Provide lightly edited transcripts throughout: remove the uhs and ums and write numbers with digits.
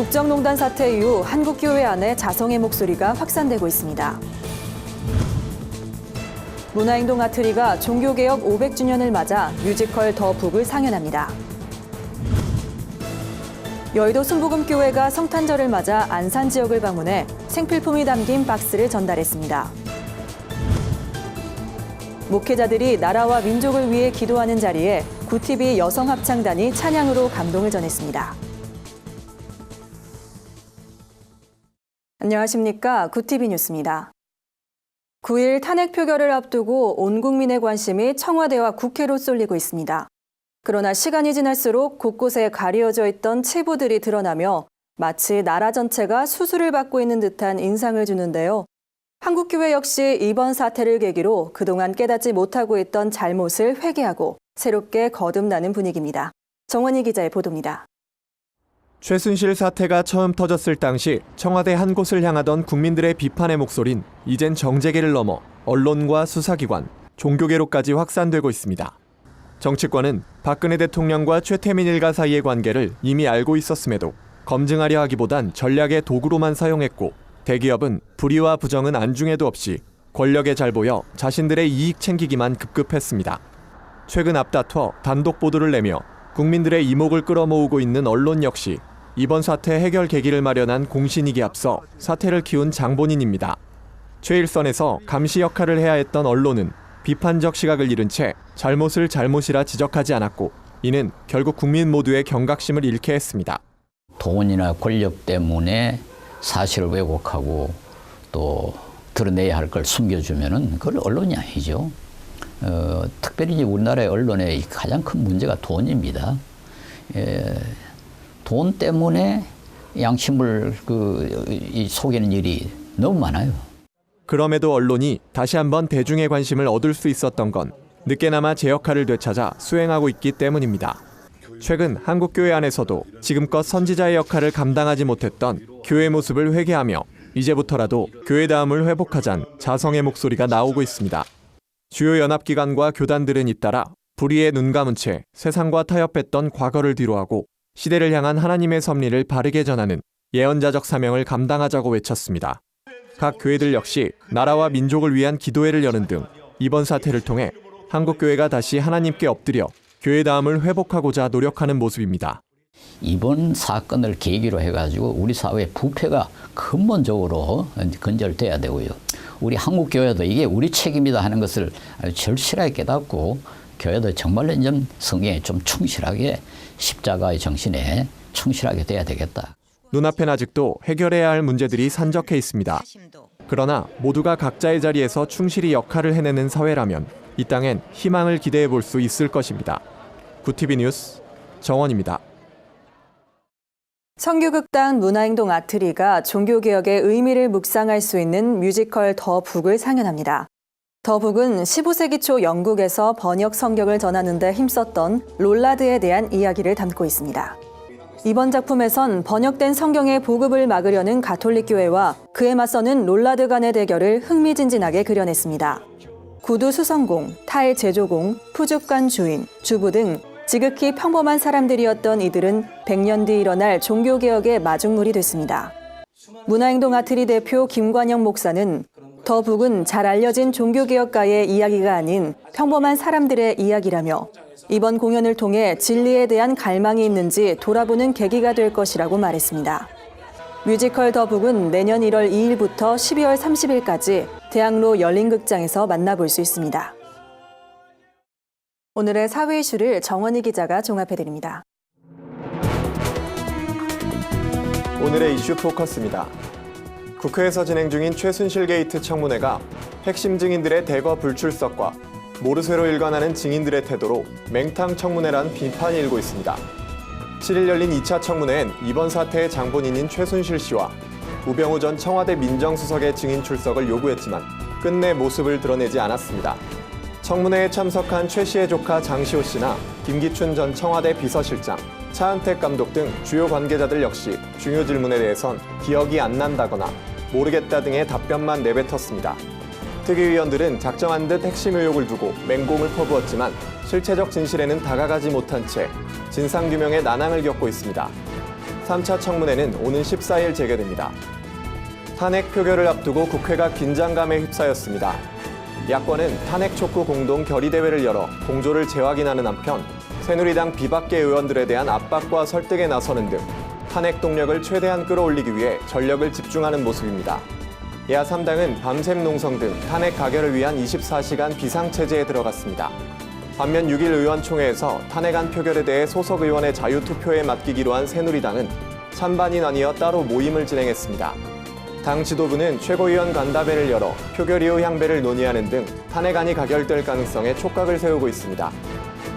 국정농단 사태 이후 한국교회 안에 자성의 목소리가 확산되고 있습니다. 문화행동 아트리가 종교개혁 500주년을 맞아 뮤지컬 더 북을 상연합니다. 여의도 순복음교회가 성탄절을 맞아 안산 지역을 방문해 생필품이 담긴 박스를 전달했습니다. 목회자들이 나라와 민족을 위해 기도하는 자리에 구티비 여성합창단이 찬양으로 감동을 전했습니다. 안녕하십니까. 구티비 뉴스입니다. 9일 탄핵 표결을 앞두고 온 국민의 관심이 청와대와 국회로 쏠리고 있습니다. 그러나 시간이 지날수록 곳곳에 가려져 있던 치부들이 드러나며 마치 나라 전체가 수술을 받고 있는 듯한 인상을 주는데요. 한국교회 역시 이번 사태를 계기로 그동안 깨닫지 못하고 있던 잘못을 회개하고 새롭게 거듭나는 분위기입니다. 정원희 기자의 보도입니다. 최순실 사태가 처음 터졌을 당시 청와대 한 곳을 향하던 국민들의 비판의 목소린 이젠 정재계를 넘어 언론과 수사기관, 종교계로까지 확산되고 있습니다. 정치권은 박근혜 대통령과 최태민 일가 사이의 관계를 이미 알고 있었음에도 검증하려 하기보단 전략의 도구로만 사용했고, 대기업은 불의와 부정은 안중에도 없이 권력에 잘 보여 자신들의 이익 챙기기만 급급했습니다. 최근 앞다퉈 단독 보도를 내며 국민들의 이목을 끌어모으고 있는 언론 역시 이번 사태 해결 계기를 마련한 공신이기에 앞서 사태를 키운 장본인입니다. 최일선에서 감시 역할을 해야 했던 언론은 비판적 시각을 잃은 채 잘못을 잘못이라 지적하지 않았고, 이는 결국 국민 모두의 경각심을 잃게 했습니다. 돈이나 권력 때문에 사실을 왜곡하고 또 드러내야 할 걸 숨겨주면은 그건 언론이 아니죠. 특별히 우리나라의 언론의 가장 큰 문제가 돈입니다. 돈 때문에 양심을 속이는 일이 너무 많아요. 그럼에도 언론이 다시 한번 대중의 관심을 얻을 수 있었던 건 늦게나마 제 역할을 되찾아 수행하고 있기 때문입니다. 최근 한국교회 안에서도 지금껏 선지자의 역할을 감당하지 못했던 교회 모습을 회개하며 이제부터라도 교회다움을 회복하자는 자성의 목소리가 나오고 있습니다. 주요 연합기관과 교단들은 잇따라 불의에 눈 감은 채 세상과 타협했던 과거를 뒤로하고 시대를 향한 하나님의 섭리를 바르게 전하는 예언자적 사명을 감당하자고 외쳤습니다. 각 교회들 역시 나라와 민족을 위한 기도회를 여는 등 이번 사태를 통해 한국교회가 다시 하나님께 엎드려 교회다움을 회복하고자 노력하는 모습입니다. 이번 사건을 계기로 해가지고 우리 사회 부패가 근본적으로 건절돼야 되고요. 우리 한국교회도 이게 우리 책임이다 하는 것을 절실하게 깨닫고, 교회도 정말로 좀 성경에 좀 충실하게 십자가의 정신에 충실하게 돼야 되겠다. 눈앞엔 아직도 해결해야 할 문제들이 산적해 있습니다. 그러나 모두가 각자의 자리에서 충실히 역할을 해내는 사회라면 이 땅엔 희망을 기대해 볼 수 있을 것입니다. 구티비 뉴스 정원입니다. 청규극단 문화행동 아트리가 종교개혁의 의미를 묵상할 수 있는 뮤지컬 더 북을 상연합니다. 더 북은 15세기 초 영국에서 번역 성경을 전하는 데 힘썼던 롤라드에 대한 이야기를 담고 있습니다. 이번 작품에선 번역된 성경의 보급을 막으려는 가톨릭 교회와 그에 맞서는 롤라드 간의 대결을 흥미진진하게 그려냈습니다. 구두 수성공, 타일 제조공, 푸죽관 주인, 주부 등 지극히 평범한 사람들이었던 이들은 100년 뒤 일어날 종교개혁의 마중물이 됐습니다. 문화행동 아트리 대표 김관영 목사는 더 북은 잘 알려진 종교개혁가의 이야기가 아닌 평범한 사람들의 이야기라며 이번 공연을 통해 진리에 대한 갈망이 있는지 돌아보는 계기가 될 것이라고 말했습니다. 뮤지컬 더 북은 내년 1월 2일부터 12월 30일까지 대학로 열린극장에서 만나볼 수 있습니다. 오늘의 사회 이슈를 정원희 기자가 종합해드립니다. 오늘의 이슈 포커스입니다. 국회에서 진행 중인 최순실 게이트 청문회가 핵심 증인들의 대거 불출석과 모르쇠로 일관하는 증인들의 태도로 맹탕 청문회란 비판이 일고 있습니다. 7일 열린 2차 청문회엔 이번 사태의 장본인인 최순실 씨와 우병우 전 청와대 민정수석의 증인 출석을 요구했지만 끝내 모습을 드러내지 않았습니다. 청문회에 참석한 최 씨의 조카 장시호 씨나 김기춘 전 청와대 비서실장, 차은택 감독 등 주요 관계자들 역시 중요 질문에 대해선 기억이 안 난다거나 모르겠다 등의 답변만 내뱉었습니다. 특위위원들은 작정한 듯 핵심 의혹을 두고 맹공을 퍼부었지만 실체적 진실에는 다가가지 못한 채 진상규명에 난항을 겪고 있습니다. 3차 청문회는 오는 14일 재개됩니다. 탄핵 표결을 앞두고 국회가 긴장감에 휩싸였습니다. 야권은 탄핵 촉구 공동 결의대회를 열어 공조를 재확인하는 한편 새누리당 비박계 의원들에 대한 압박과 설득에 나서는 등 탄핵 동력을 최대한 끌어올리기 위해 전력을 집중하는 모습입니다. 야 3당은 밤샘 농성 등 탄핵 가결을 위한 24시간 비상체제에 들어갔습니다. 반면 6일 의원총회에서 탄핵안 표결에 대해 소속 의원의 자유투표에 맡기기로 한 새누리당은 찬반이 나뉘어 따로 모임을 진행했습니다. 당 지도부는 최고위원 간담회를 열어 표결 이후 향배를 논의하는 등 탄핵안이 가결될 가능성에 촉각을 세우고 있습니다.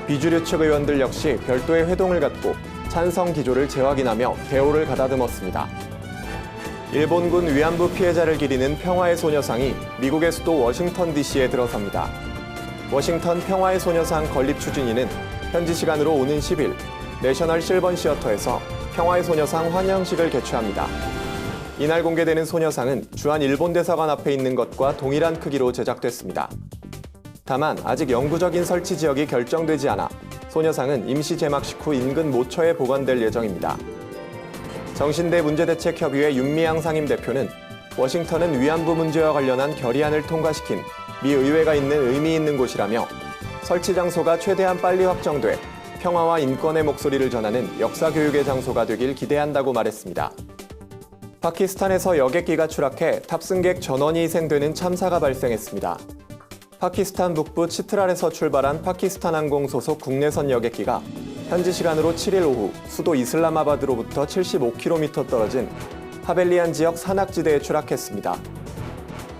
비주류 측 의원들 역시 별도의 회동을 갖고 찬성 기조를 재확인하며 대오를 가다듬었습니다. 일본군 위안부 피해자를 기리는 평화의 소녀상이 미국의 수도 워싱턴 DC에 들어섭니다. 워싱턴 평화의 소녀상 건립 추진위는 현지 시간으로 오는 10일 내셔널 실번 시어터에서 평화의 소녀상 환영식을 개최합니다. 이날 공개되는 소녀상은 주한 일본 대사관 앞에 있는 것과 동일한 크기로 제작됐습니다. 다만 아직 영구적인 설치 지역이 결정되지 않아 소녀상은 임시 개막식 후 인근 모처에 보관될 예정입니다. 정신대 문제대책협의회 윤미향 상임대표는 워싱턴은 위안부 문제와 관련한 결의안을 통과시킨 미 의회가 있는 의미 있는 곳이라며 설치 장소가 최대한 빨리 확정돼 평화와 인권의 목소리를 전하는 역사 교육의 장소가 되길 기대한다고 말했습니다. 파키스탄에서 여객기가 추락해 탑승객 전원이 희생되는 참사가 발생했습니다. 파키스탄 북부 치트랄에서 출발한 파키스탄 항공 소속 국내선 여객기가 현지 시간으로 7일 오후 수도 이슬람아바드로부터 75km 떨어진 하벨리안 지역 산악지대에 추락했습니다.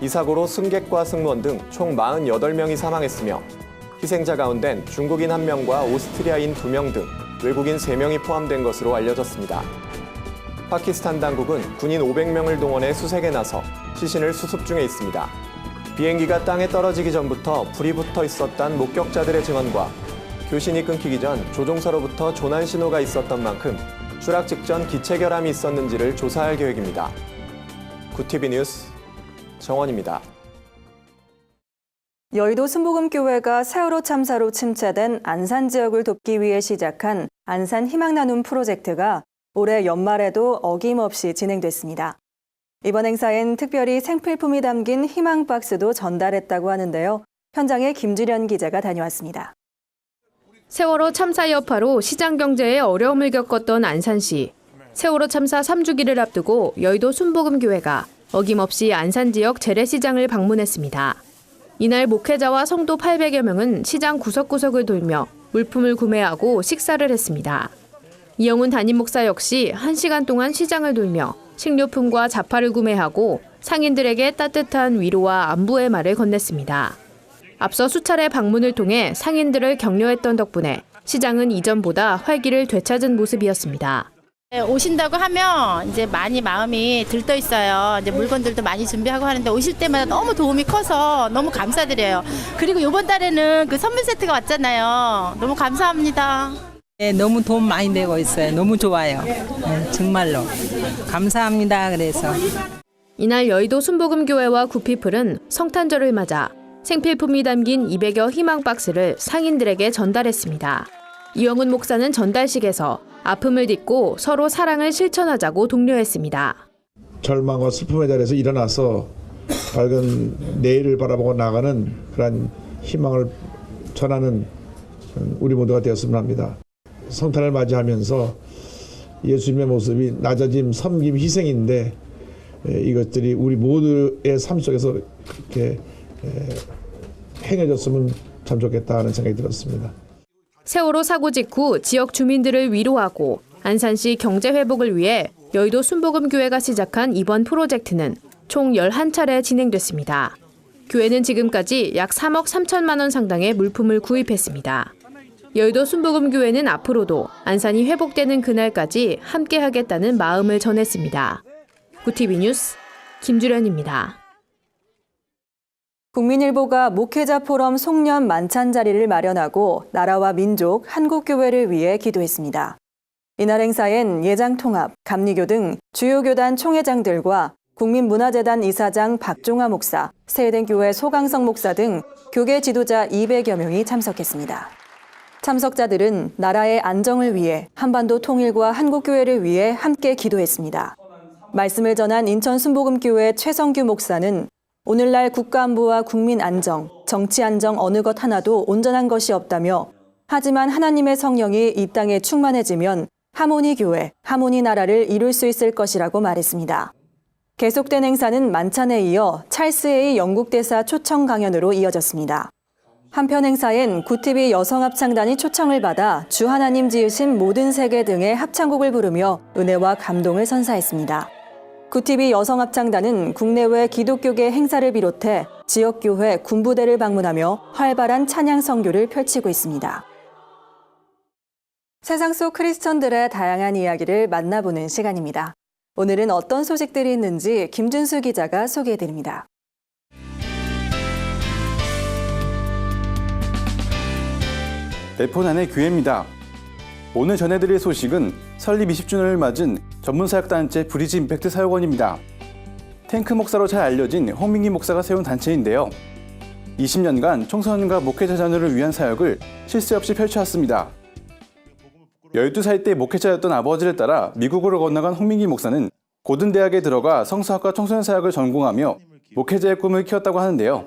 이 사고로 승객과 승무원 등 총 48명이 사망했으며 희생자 가운데는 중국인 1명과 오스트리아인 2명 등 외국인 3명이 포함된 것으로 알려졌습니다. 파키스탄 당국은 군인 500명을 동원해 수색에 나서 시신을 수습 중에 있습니다. 비행기가 땅에 떨어지기 전부터 불이 붙어 있었다는 목격자들의 증언과 교신이 끊기기 전 조종사로부터 조난 신호가 있었던 만큼 추락 직전 기체 결함이 있었는지를 조사할 계획입니다. 구티비 뉴스 정원입니다. 여의도 순복음교회가 세월호 참사로 침체된 안산 지역을 돕기 위해 시작한 안산 희망나눔 프로젝트가 올해 연말에도 어김없이 진행됐습니다. 이번 행사엔 특별히 생필품이 담긴 희망 박스도 전달했다고 하는데요. 현장에 김주련 기자가 다녀왔습니다. 세월호 참사 여파로 시장 경제에 어려움을 겪었던 안산시. 세월호 참사 3주기를 앞두고 여의도 순복음교회가 어김없이 안산 지역 재래시장을 방문했습니다. 이날 목회자와 성도 800여 명은 시장 구석구석을 돌며 물품을 구매하고 식사를 했습니다. 이영훈 담임 목사 역시 1시간 동안 시장을 돌며 식료품과 자파를 구매하고 상인들에게 따뜻한 위로와 안부의 말을 건넸습니다. 앞서 수차례 방문을 통해 상인들을 격려했던 덕분에 시장은 이전보다 활기를 되찾은 모습이었습니다. 오신다고 하면 이제 많이 마음이 들떠 있어요. 이제 물건들도 많이 준비하고 하는데 오실 때마다 너무 도움이 커서 너무 감사드려요. 그리고 이번 달에는 그 선물 세트가 왔잖아요. 너무 감사합니다. 네, 너무 도움 많이 되고 있어요. 너무 좋아요. 네, 정말로 감사합니다. 그래서 이날 여의도 순복음교회와 구피플은 성탄절을 맞아 생필품이 담긴 200여 희망 박스를 상인들에게 전달했습니다. 이영훈 목사는 전달식에서 아픔을 딛고 서로 사랑을 실천하자고 독려했습니다. 절망과 슬픔의 자리에서 일어나서 밝은 내일을 바라보고 나가는 그런 희망을 전하는 우리 모두가 되었으면 합니다. 성탄을 맞이하면서 예수님의 모습이 낮아짐, 섬김, 희생인데 이것들이 우리 모두의 삶 속에서 그렇게 행해졌으면 참 좋겠다 하는 생각이 들었습니다. 세월호 사고 직후 지역 주민들을 위로하고 안산시 경제 회복을 위해 여의도 순복음교회가 시작한 이번 프로젝트는 총 11차례 진행됐습니다. 교회는 지금까지 약 3억 3천만 원 상당의 물품을 구입했습니다. 여의도 순복음교회는 앞으로도 안산이 회복되는 그날까지 함께하겠다는 마음을 전했습니다. 구티비 뉴스 김주련입니다. 국민일보가 목회자 포럼 송년 만찬 자리를 마련하고 나라와 민족, 한국교회를 위해 기도했습니다. 이날 행사엔 예장통합, 감리교 등 주요 교단 총회장들과 국민문화재단 이사장 박종화 목사, 스웨덴교회 소강성 목사 등 교계 지도자 200여 명이 참석했습니다. 참석자들은 나라의 안정을 위해 한반도 통일과 한국교회를 위해 함께 기도했습니다. 말씀을 전한 인천 순복음교회 최성규 목사는 오늘날 국가안보와 국민 안정, 정치 안정 어느 것 하나도 온전한 것이 없다며 하지만 하나님의 성령이 이 땅에 충만해지면 하모니 교회, 하모니 나라를 이룰 수 있을 것이라고 말했습니다. 계속된 행사는 만찬에 이어 찰스 A 영국 대사 초청 강연으로 이어졌습니다. 한편 행사엔 구티비 여성합창단이 초청을 받아 주 하나님 지으신 모든 세계 등의 합창곡을 부르며 은혜와 감동을 선사했습니다. 구티비 여성합창단은 국내외 기독교계 행사를 비롯해 지역교회, 군부대를 방문하며 활발한 찬양 선교를 펼치고 있습니다. 세상 속 크리스천들의 다양한 이야기를 만나보는 시간입니다. 오늘은 어떤 소식들이 있는지 김준수 기자가 소개해드립니다. 내포난의 교회입니다. 오늘 전해드릴 소식은 설립 20주년을 맞은 전문사역단체 브리지 임팩트 사역원입니다. 탱크 목사로 잘 알려진 홍민기 목사가 세운 단체인데요. 20년간 청소년과 목회자 자녀를 위한 사역을 쉴 새 없이 펼쳐왔습니다. 12살 때 목회자였던 아버지를 따라 미국으로 건너간 홍민기 목사는 고든대학에 들어가 성서학과 청소년 사역을 전공하며 목회자의 꿈을 키웠다고 하는데요.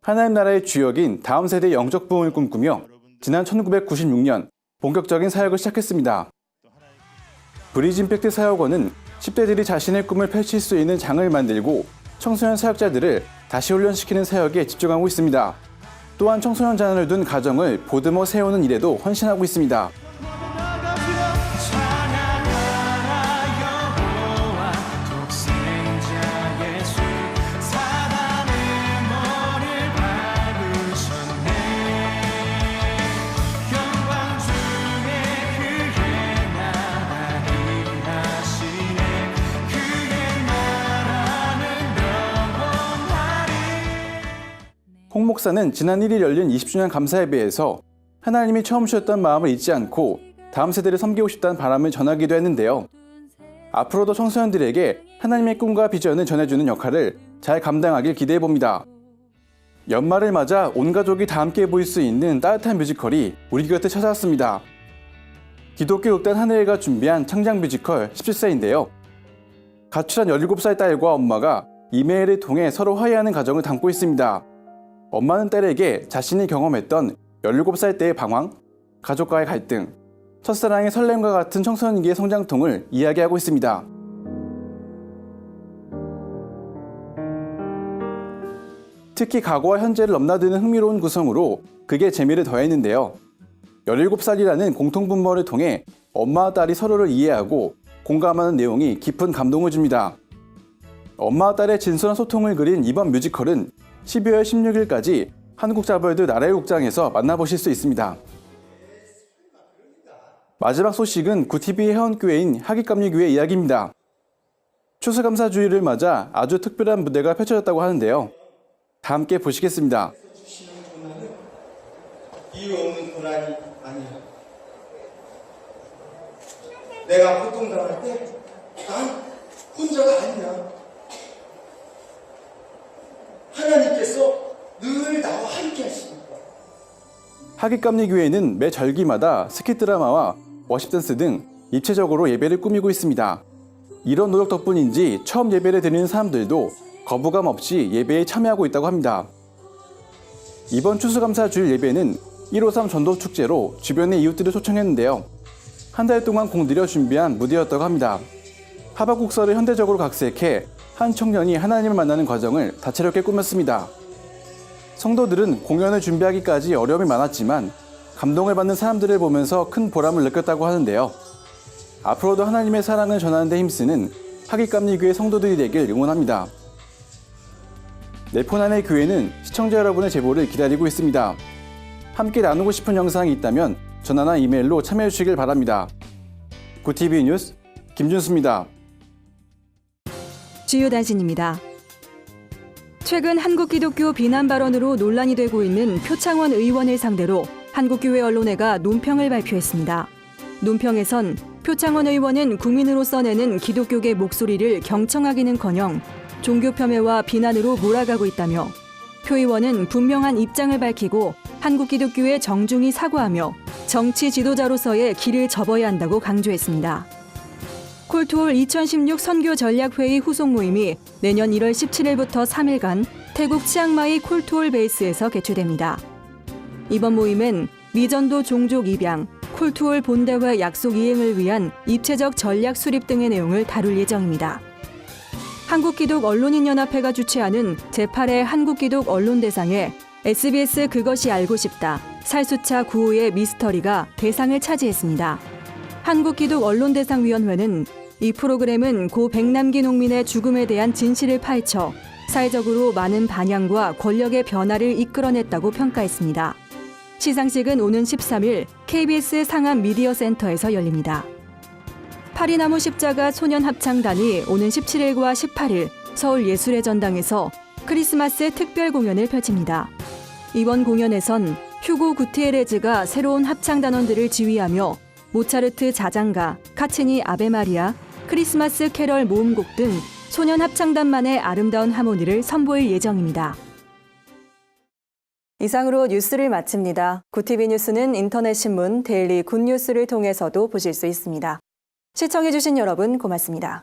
하나님 나라의 주역인 다음 세대의 영적 부흥을 꿈꾸며 지난 1996년 본격적인 사역을 시작했습니다. 브리지 임팩트 사역원은 10대들이 자신의 꿈을 펼칠 수 있는 장을 만들고 청소년 사역자들을 다시 훈련시키는 사역에 집중하고 있습니다. 또한 청소년 자녀를 둔 가정을 보듬어 세우는 일에도 헌신하고 있습니다. 홍 목사는 지난 1일 열린 20주년 감사예배에서 하나님이 처음 주셨던 마음을 잊지 않고 다음 세대를 섬기고 싶다는 바람을 전하기도 했는데요. 앞으로도 청소년들에게 하나님의 꿈과 비전을 전해주는 역할을 잘 감당하길 기대해봅니다. 연말을 맞아 온 가족이 다 함께 볼 수 있는 따뜻한 뮤지컬이 우리 곁에 찾아왔습니다. 기독교 극단 하늘가 준비한 창작 뮤지컬 17세인데요. 가출한 17살 딸과 엄마가 이메일을 통해 서로 화해하는 과정을 담고 있습니다. 엄마는 딸에게 자신이 경험했던 17살 때의 방황, 가족과의 갈등, 첫사랑의 설렘과 같은 청소년기의 성장통을 이야기하고 있습니다. 특히 과거와 현재를 넘나드는 흥미로운 구성으로 극의 재미를 더했는데요. 17살이라는 공통분모를 통해 엄마와 딸이 서로를 이해하고 공감하는 내용이 깊은 감동을 줍니다. 엄마와 딸의 진솔한 소통을 그린 이번 뮤지컬은 12월 16일까지 한국자벌드 나라의 극장에서 만나보실 수 있습니다. 마지막 소식은 구티비 회원교회인 하깃감리교회 이야기입니다. 추수감사주의를 맞아 아주 특별한 무대가 펼쳐졌다고 하는데요. 다 함께 보시겠습니다. 이유 없는 고난이 아니야. 내가 고통당할 때 난 혼자가 아니야. 하나님께서 늘 나와 함께 하십니다. 하깃감리교회는 매 절기마다 스킷 드라마와 워십 댄스 등 입체적으로 예배를 꾸미고 있습니다. 이런 노력 덕분인지 처음 예배를 드리는 사람들도 거부감 없이 예배에 참여하고 있다고 합니다. 이번 추수감사 주일 예배는 153 전도축제로 주변의 이웃들을 초청했는데요. 한 달 동안 공들여 준비한 무대였다고 합니다. 하박국서를 현대적으로 각색해 한 청년이 하나님을 만나는 과정을 다채롭게 꾸몄습니다. 성도들은 공연을 준비하기까지 어려움이 많았지만 감동을 받는 사람들을 보면서 큰 보람을 느꼈다고 하는데요. 앞으로도 하나님의 사랑을 전하는 데 힘쓰는 하깃감리교회 성도들이 되길 응원합니다. 내포난의 교회는 시청자 여러분의 제보를 기다리고 있습니다. 함께 나누고 싶은 영상이 있다면 전화나 이메일로 참여해 주시길 바랍니다. 구티비 뉴스 김준수입니다. 주요 단신입니다. 최근 한국기독교 비난 발언으로 논란이 되고 있는 표창원 의원을 상대로 한국교회 언론회가 논평을 발표했습니다. 논평에선 표창원 의원은 국민으로서 내는 기독교계 목소리를 경청하기는커녕 종교 폄훼와 비난으로 몰아가고 있다며 표 의원은 분명한 입장을 밝히고 한국기독교에 정중히 사과하며 정치 지도자로서의 길을 접어야 한다고 강조했습니다. 콜투올 2016 선교전략회의 후속 모임이 내년 1월 17일부터 3일간 태국 치앙마이 콜투올 베이스에서 개최됩니다. 이번 모임은 미전도 종족 입양, 콜투올 본대회 약속 이행을 위한 입체적 전략 수립 등의 내용을 다룰 예정입니다. 한국기독언론인연합회가 주최하는 제8회 한국기독언론대상에 SBS 그것이 알고 싶다, 살수차 9호의 미스터리가 대상을 차지했습니다. 한국기독언론대상위원회는 이 프로그램은 고 백남기 농민의 죽음에 대한 진실을 파헤쳐 사회적으로 많은 반향과 권력의 변화를 이끌어냈다고 평가했습니다. 시상식은 오는 13일 KBS 상암 미디어센터에서 열립니다. 파리나무 십자가 소년합창단이 오는 17일과 18일 서울예술의 전당에서 크리스마스 특별 공연을 펼칩니다. 이번 공연에선 휴고 구티에레즈가 새로운 합창단원들을 지휘하며 모차르트 자장가, 카치니 아베마리아, 크리스마스 캐럴 모음곡 등 소년합창단만의 아름다운 하모니를 선보일 예정입니다. 이상으로 뉴스를 마칩니다. 구티비 뉴스는 인터넷 신문 데일리 굿뉴스를 통해서도 보실 수 있습니다. 시청해주신 여러분 고맙습니다.